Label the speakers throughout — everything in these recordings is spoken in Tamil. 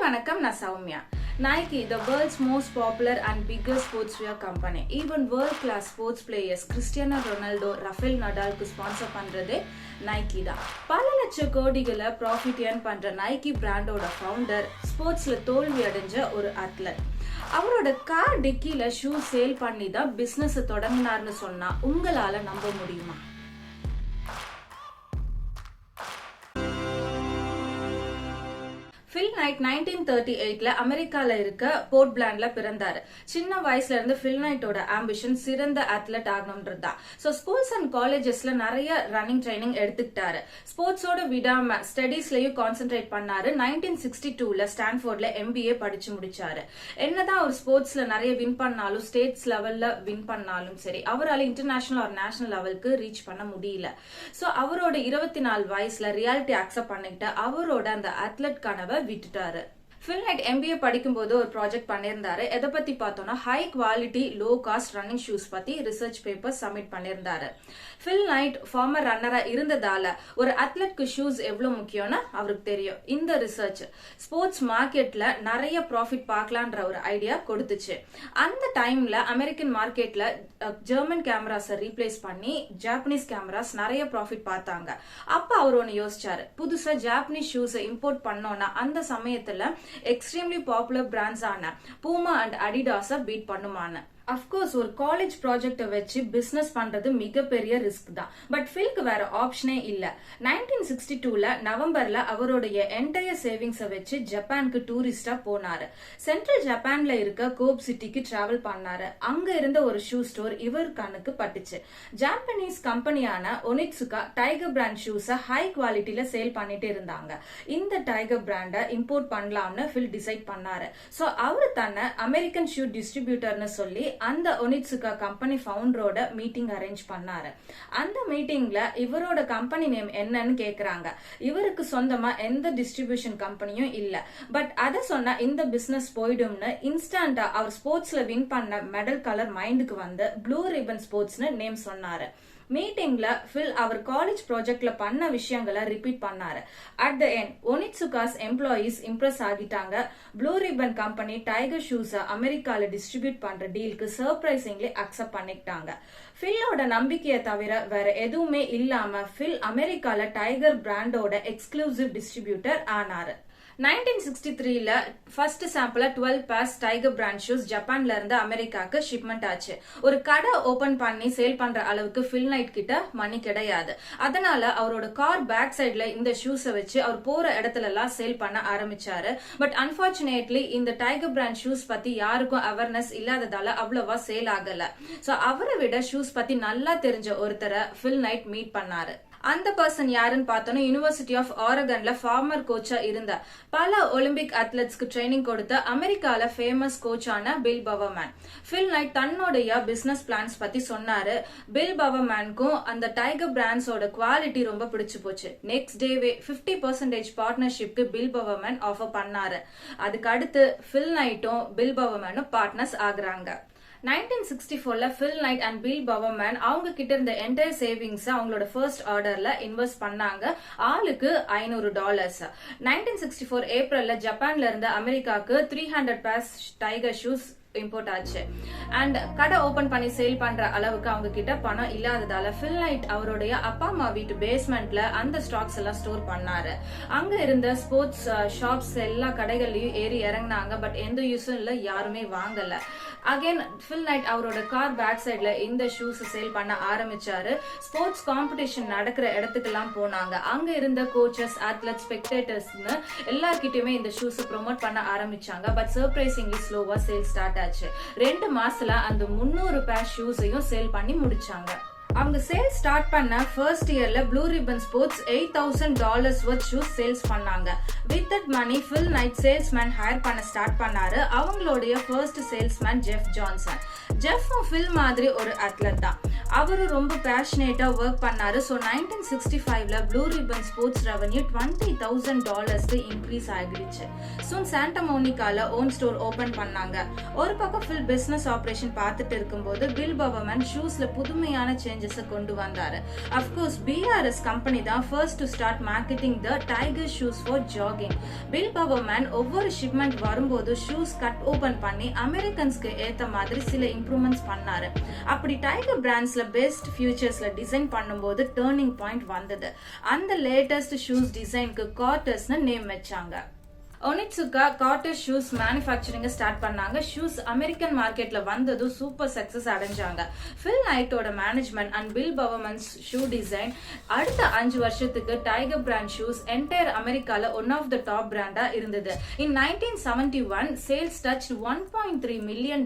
Speaker 1: வணக்கம், நான் Soumya. Nike, the world's most popular and biggest sportswear company. Even world-class sports players Cristiano Ronaldo, Rafael Nadalக்கு ஸ்பான்சர் பண்றதே நைக்கி தான். பல லட்சம் கோடிகளை ப்ராஃபிட் ஏர்ன் பண்ற நைக்கி பிராண்டோட ஃபவுண்டர் ஸ்போர்ட்ஸ்ல தோல்வி அடைஞ்ச ஒரு அத்லட். அவரோட கார் டிக்கில ஷூ சேல் பண்ணி தான் பிசினஸ் தொடங்கினார்னு சொன்னா உங்களால நம்ப முடியுமா? Phil Knight 1938ல அமெரிக்கால இருக்க போர்ட் பிளாண்ட்ல பிறந்தாரு. சின்ன வயசுல இருந்து Phil Knightோட ஆம்பிஷன் சிறந்த அத்லட் ஆகணும்ன்றதா. சோ ஸ்கூல்ஸ் அண்ட் காலேஜஸ்ல நிறைய ரன்னிங் ட்ரைனிங் எடுத்துக்கிட்டாரு. ஸ்போர்ட்ஸோட விடாம ஸ்டடீஸ்லயும் கான்சென்ட்ரேட் பண்ணாரு. 1962ல ஸ்டான்ஃபோர்ட்ல MBA படிச்சு முடிச்சாரு. என்னதான் ஒரு ஸ்போர்ட்ஸ்ல நிறைய வின் பண்ணாலும் ஸ்டேட்ஸ் லெவல்ல வின் பண்ணாலும் சரி, அவரால் இன்டர்நேஷனல் ஆர் நேஷனல் லெவலுக்கு ரீச் பண்ண முடியல. சோ அவரோட 24 வயசுல ரியாலிட்டி அக்செப்ட் பண்ணிட்டு அவரோட அந்த அத்லட் கனவை விட்டுட்டாரு. Phil Knight MBA படிக்கும்போது ஒரு ப்ராஜெக்ட் பண்ணியிருந்தாரு. எதை பத்தி பார்த்தோம்னா high quality low cost running shoes பத்தி ரிசர்ச் பேப்பர் சப்மிட் பண்ணியிருந்தாரு. Phil Knight ஃபார்மர் ரன்னரா இருந்ததால ஒரு அத்லெட்க்கு ஷூஸ் எவ்வளவு முக்கியம்னு அவருக்கு தெரியும். இந்த ரிசர்ச் ஸ்போர்ட்ஸ் மார்க்கெட்ல நிறைய ப்ராஃபிட் பார்க்கலான்ற ஒரு ஐடியா கொடுத்துச்சு. அந்த டைம்ல அமெரிக்கன் மார்க்கெட்ல ஜெர்மன் கேமராஸை ரீப்ளேஸ் பண்ணி ஜாப்பனீஸ் கேமராஸ் நிறைய ப்ராஃபிட் பார்த்தாங்க. அப்ப அவர் ஒன்னு யோசிச்சாரு, புதுசா ஜாப்பனீஸ் ஷூஸை இம்போர்ட் பண்ணோம்னா அந்த சமயத்துல எக்ஸ்ட்ரீம்லி பாப்புலர் பிராண்ட்ஸ் ஆன பூமா அண்ட் அடிடாஸ பீட் பண்ணுமான்னு. அஃப்கோர்ஸ் ஒரு காலேஜ் ப்ராஜெக்டை வச்சு பிசினஸ் பண்றது மிகப்பெரிய ரிஸ்க் தான். பட் ஃபில்க்கு வேற ஆப்ஷனே இல்ல. 1962ல நவம்பர்ல அவருடைய என்டையர் சேவிங்ஸை வச்சு ஜப்பானுக்கு டூரிஸ்டா போனாரு. சென்ட்ரல் ஜப்பான்ல இருக்க கோப் சிட்டிக்கு டிராவல் பண்ணாரு. அங்க இருந்த ஒரு ஷூ ஸ்டோர் இவர் கண்ணுக்கு பட்டுச்சு. ஜாப்பனீஸ் கம்பெனியான ஒனிட்சுகா டைகர் பிராண்ட் ஷூஸை ஹை குவாலிட்டியில சேல் பண்ணிட்டு இருந்தாங்க. இந்த டைகர் பிராண்டை இம்போர்ட் பண்ணலாம்னு ஃபில் டிசைட் பண்ணாரு. சோ அவரு தன்னை அமெரிக்கன் ஷூ டிஸ்ட்ரிபியூட்டர்னு சொல்லி அந்த ஒனிட்சுகா கம்பெனி ஃபவுண்டரோட மீட்டிங் அரேஞ்ச் பண்ணாரு. அந்த மீட்டிங்ல இவரோட கம்பெனி நேம் என்னன்னு கேக்குறாங்க. இவருக்கு சொந்தமா எந்த டிஸ்ட்ரிபியூஷன் கம்பெனியும் இல்ல. பட் அத சொன்னா இந்த பிசினஸ் போயிடும்னு இன்ஸ்டன்டா அவர் ஸ்போர்ட்ஸ்ல வின் பண்ண மெடல் கலர் மைண்டுக்கு வந்து ப்ளூ ரிப்பன் ஸ்போர்ட்ஸ்னு நேம் சொன்னாரு. மீட்டிங்ல ஃபில் அவர் காலேஜ் ப்ராஜெக்ட்ல பண்ண விஷயங்களை ரிப்பீட் பண்ணாரு. At the end Onitsuka's employees impress ஆகிட்டாங்க. ப்ளூ ரிப்பன் கம்பெனி டைகர் ஷூஸை அமெரிக்கால டிஸ்ட்ரிபியூட் பண்ற டீலுக்கு சர்ப்ரைசிங்லி அக்செப்ட் பண்ணிக்கிட்டாங்க. ஃபில்லோட நம்பிக்கையை தவிர வேற எதுவுமே இல்லாம ஃபில் அமெரிக்கால டைகர் பிராண்டோட எக்ஸ்க்ளூசிவ் டிஸ்ட்ரிபியூட்டர் ஆனாரு. 1963ல ஃபர்ஸ்ட் சாம்பிளா 12 பேர்ஸ் டைகர் பிராண்ட் ஷூஸ் ஜப்பான்ல இருந்து அமெரிக்காக்கு ஷிப்மெண்ட் ஆச்சு. ஒரு கடை ஓபன் பண்ணி சேல் பண்ற அளவுக்கு Phil Knight கிட்ட மணி கிடையாது. அதனால அவரோட கார் பேக் சைட்ல இந்த ஷூஸை வச்சு அவர் போற இடத்துல எல்லாம் சேல் பண்ண ஆரம்பிச்சாரு. பட் அன்பார்ச்சுனேட்லி இந்த டைகர் பிராண்ட் ஷூஸ் பத்தி யாருக்கும் அவேர்னஸ் இல்லாததால அவ்வளவா சேல் ஆகல. சோ அவரை விட ஷூஸ் பத்தி நல்லா தெரிஞ்ச ஒருத்தரை Phil Knight மீட் பண்ணாரு. அந்த பர்சன் யாருன்னு பார்த்தோன்னா யூனிவர்சிட்டி ஆஃப் ஆரகன்ல ஃபார்மர் கோச்சா இருந்த பல ஒலிம்பிக் அத்லெட்ஸ்க்கு ட்ரைனிங் கொடுத்த அமெரிக்கால famous கோச்சான bill Bowerman. Phil Knight தன்னுடைய பிசினஸ் பிளான்ஸ் பத்தி சொன்னாரு. பில் பவர்மேனுக்கும் அந்த டைகர் பிராண்ட்ஸோட குவாலிட்டி ரொம்ப பிடிச்சு போச்சு. நெக்ஸ்ட் டேவே 50% பார்ட்னர்ஷிப்க்கு பில் பவர்மேன் ஆஃபர் பண்ணாரு. அதுக்கு அடுத்து Phil Knightடும் பில் பவர்மேனும் பார்ட்னர்ஸ் ஆகுறாங்க. 1964ல Phil Knight and Bill Bowerman அவங்க கிட்ட இருந்த என்டையர் சேவிங்ஸ் அவங்களோட ஃபர்ஸ்ட் ஆர்டர்ல இன்வெஸ்ட் பண்ணாங்க. ஆளுக்கு $500. 1964 ஏப்ரல்ல ஜப்பான்ல இருந்து அமெரிக்காக்கு 300 பேர்ஸ் டைகர் ஷூஸ் இம்போர்ட் ஆச்சு. அண்ட் கடை ஓபன் பண்ணி சேல் பண்ற அளவுக்கு அவங்க கிட்ட பணம் இல்லாததால Phil Knight அவருடைய அப்பா அம்மா வீட்டு பேஸ்மெண்ட்ல அந்த ஸ்டாக்ஸ் எல்லாம் ஸ்டோர் பண்ணாரு. அங்க இருந்த ஸ்போர்ட்ஸ் ஷாப்ஸ் எல்லா கடைகள்லயும் ஏறி இறங்கினாங்க. பட் எந்த யூஸும் இல்ல, யாருமே வாங்கல. அகைன் Phil Knight அவரோட கார் பேக் சைட்ல இந்த ஷூஸ் சேல் பண்ண ஆரம்பிச்சாரு. ஸ்போர்ட்ஸ் காம்படிஷன் நடக்கிற இடத்துக்கெல்லாம் போனாங்க. அங்க இருந்த கோச்சஸ், அத்லெட், ஸ்பெக்டேட்டர்ஸ்னு எல்லார்கிட்டயுமே இந்த ஷூஸ் ப்ரோமோட் பண்ண ஆரம்பிச்சாங்க. பட் சர்ப்ரைசிங்லி ஸ்லோவா சேல் ஸ்டார்ட் ஆச்சு. 2 மாசத்துல அந்த 300 பேர் ஷூஸையும் சேல் பண்ணி முடிச்சாங்க. அவங்க சேல் ஸ்டார்ட் பண்ண ஃபர்ஸ்ட் இயர்ல blue ribbon sports $8,000 worth shoes sales பண்ணாங்க. With that money Phil Knight salesman hire பண்ண ஸ்டார்ட் பண்ணாரு. அவங்களுடைய first salesman Jeff Johnson. Jeff Phil மாதிரி ஒரு அத்லட் தான். அவரு ரொம்ப பேஷனேட்டா ஒர்க் பண்ணாரு. ஸோ 1965ல blue ribbon sports revenue $20,000 increase ஆகிடுச்சு. சூன் சாண்டா மோனிகால ஓன் ஸ்டோர் ஓபன் பண்ணாங்க. ஒரு பக்கம் ஃபுல் பிசினஸ் ஆபரேஷன் பார்த்துட்டு இருக்கும்போது பில் பவர்மேன் ஷூஸ்ல புதுமையான சேஞ்சஸ் கொண்டு வந்தாரு. அஃப்கோர்ஸ் BRS கம்பெனி தான் first to start marketing the tiger shoes for jogging. Bill Bowerman ஒவ்வொரு ஷிப்மெண்ட் வரும்போது ஷூஸ் கட் ஓபன் பண்ணி அமெரிக்கன்ஸ்க்கு ஏத்த மாதிரி சில இம்ப்ரூவ்மெண்ட்ஸ் பண்ணாரு. அப்படி டைகர் பிராண்ட்ஸ்ல பெஸ்ட் ஃபியூச்சர்ஸ்ல டிசைன் பண்ணும்போது டர்னிங் பாயிண்ட் வந்தது. அந்த லேட்டஸ்ட் ஷூஸ் டிசைனுக்கு கார்டர்ஸ்னு நேம் வச்சாங்க. Onitsuka Cortez shoes manufacturing start பண்ணாங்க. ஷூஸ் அமெரிக்கன் மார்க்கெட்ல வந்ததும் சூப்பர் சக்சஸ் அடைஞ்சாங்க. ஃபில் நைட்டோட management and Bill Bowerman's shoe design அடுத்த 5 வருஷத்துக்கு டைகர் பிராண்ட் ஷூஸ் என்டையர் அமெரிக்கால ஒன் ஆஃப் த டாப் பிராண்டா இருந்தது. இன் 1971 சேல்ஸ் டச் $1.3 மில்லியன்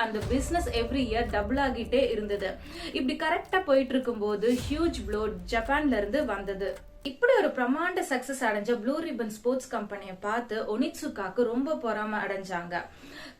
Speaker 1: அந்த பிசினஸ் எவ்ரி இயர் டபுள் ஆகிட்டே இருந்தது. இப்படி கரெக்டா போயிட்டு இருக்கும் போது ஹியூஜ் ப்ளோ ஜப்பான்ல இருந்து வந்தது. இப்படி ஒரு பிரமாண்ட சக்சஸ் அடைஞ்ச ப்ளூ ரிப்பன் ஸ்போர்ட்ஸ் கம்பெனியை பார்த்து ஒனிட்சுகாக்கு ரொம்ப பொறாம அடைஞ்சாங்க.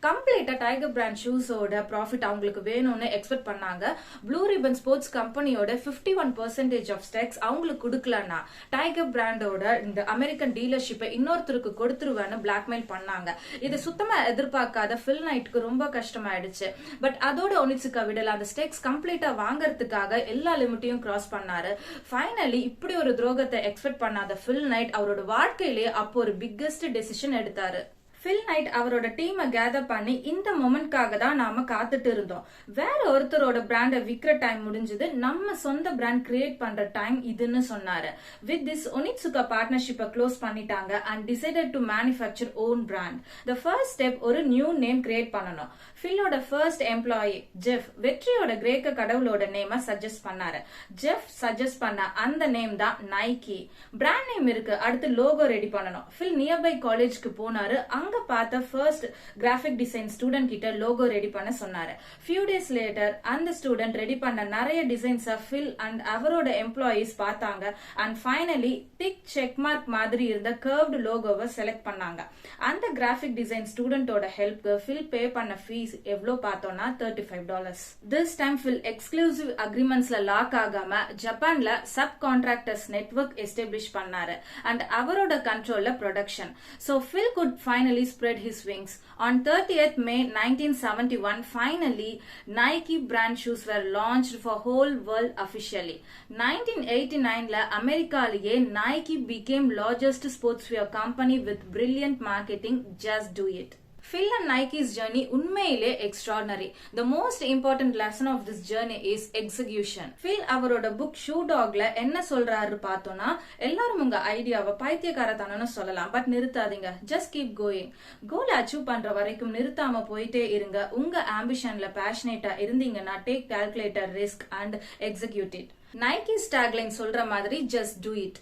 Speaker 1: கம்ப்ளீட்டா டைகர் பிராண்ட் ஷூஸோட ப்ராஃபிட் அவங்களுக்கு வேணும்னு எக்ஸ்பெக்ட் பண்ணாங்க. ப்ளூ ரிப்பன் ஸ்போர்ட்ஸ் கம்பெனியோட 51% ஆஃப் ஸ்டேக்ஸ் அவங்களுக்கு கொடுக்கலன்னா டைகர் பிராண்டோட இந்த அமெரிக்கன் டீலர்ஷிப்பை இன்னொருத்தருக்கு கொடுத்துருவேன்னு பிளாக்மெயில் பண்ணாங்க. இது சுத்தமா எதிர்பார்க்காத ஃபில் நைட்டுக்கு ரொம்ப கஷ்டமாயிடுச்சு. பட் அதோட ஒனிட்சுகா விடல. அந்த ஸ்டேக்ஸ் கம்ப்ளீட்டா வாங்கறதுக்காக எல்லா லிமிட்டையும் கிராஸ் பண்ணாரு. ஃபைனலி இப்படி ஒரு துரோகத்தை எக்ஸ்பெக்ட் பண்ணாத ஃபில் நைட் அவரோட வாழ்க்கையிலேயே அப்போ ஒரு பிக்கெஸ்ட் டெசிஷன் எடுத்தாரு. ஃபில் நைட் அவரோட டீமை கேதர் பண்ணி இந்த மொமெண்ட்காக தான் நாம காத்துட்டு இருந்தோம். வேற ஒருத்தரோட பிராண்டை விற்கிற டைம் முடிஞ்சது, நம்ம சொந்த பிராண்ட் கிரியேட் பண்ற டைம் இதுன்னு சொன்னாரு. வித் திஸ் ஒனிட்சுகா பார்ட்னர்ஷிப்பை க்ளோஸ் பண்ணிட்டாங்க and decided to manufacture own brand. The first step ஒரு நியூ நேம் கிரியேட் பண்ணணும். ஃபில்லோட ஃபர்ஸ்ட் எம்ப்ளாயி ஜெஃப் வெற்றியோட கிரேக்க கடவுளோட நேமை சஜஸ்ட் பண்ணாரு. ஜெஃப் சஜஸ்ட் பண்ண அந்த நேம் தான் நைக்கி. பிராண்ட் நேம் இருக்கு, அடுத்து லோகோ ரெடி பண்ணணும். ஃபில் நியர்பை காலேஜ்க்கு போனாரு. அங்க பார்த்த ஃபர்ஸ்ட் கிராஃபிக் டிசைன் ஸ்டூடெண்ட் கிட்ட லோகோ ரெடி பண்ண சொன்னாரு. ஃபியூ டேஸ் லேட்டர் அந்த ஸ்டூடெண்ட் ரெடி பண்ண நிறைய டிசைன்ஸை ஃபில் அண்ட் அவரோட எம்ப்ளாயீஸ் பார்த்தாங்க. And finally tick check mark மாதிரி இருந்த கர்வ்டு லோகோவை செலக்ட் பண்ணாங்க. அந்த கிராஃபிக் டிசைன் ஸ்டூடெண்டோட ஹெல்ப்க்கு ஃபில் பே பண்ண ஃபீஸ் எவ்வளோ பார்த்தோம்னா $35. திஸ் டைம் ஃபில் எக்ஸ்க்ளூசிவ் அக்ரிமெண்ட்ஸ்ல லாக் ஆகாம ஜப்பான்ல சப் கான்ட்ராக்டர்ஸ் நெட்வொர்க் எஸ்டாப்ளிஷ் பண்ணாரு அண்ட் அவரோட கண்ட்ரோல்ல production. So fill good finally spread his wings. On 30th May 1971, finally, Nike brand shoes were launched for whole world officially. 1989 அமெரிக்காலேயே Nike became largest sportswear company with brilliant marketing. Just do it. Phil and Nike's journey உண்மையிலே extraordinary. The most important lesson of this journey is execution. Phil அவரோட புக் ஷூ டாக்ல என்ன சொல்றாரு பார்த்தோம்னா, எல்லாரும் உங்க ஐடியாவை பைத்தியக்காரத்தனம்னு சொல்லலாம், பட் நிறுத்தாதீங்க. Just keep going. Goal achieve பண்ற வரைக்கும் நிறுத்தாம போயிட்டே இருங்க. உங்க ஆம்பிஷன்ல பேஷனேட்டா இருந்தீங்கன்னா take calculator risk and execute it. Nike's tagline சொல்ற மாதிரி ஜஸ்ட் டூ இட்.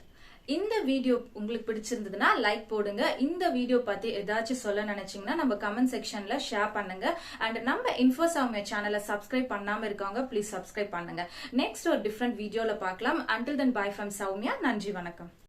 Speaker 1: இந்த வீடியோ உங்களுக்கு பிடிச்சிருந்ததுன்னா லைக் போடுங்க. இந்த வீடியோ பத்தி ஏதாச்சும் சொல்ல நினைச்சீங்கன்னா நம்ம கமெண்ட் செக்ஷன்ல ஷேர் பண்ணுங்க. அண்ட் நம்ம இன்ஃபோ சௌமியா சேனலை சப்ஸ்கிரைப் பண்ணாம இருக்கவங்க ப்ளீஸ் சப்ஸ்கிரைப் பண்ணுங்க. நெக்ஸ்ட் ஒரு டிஃப்ரெண்ட் வீடியோல பார்க்கலாம். Until then, bye from Soumya. நன்றி, வணக்கம்.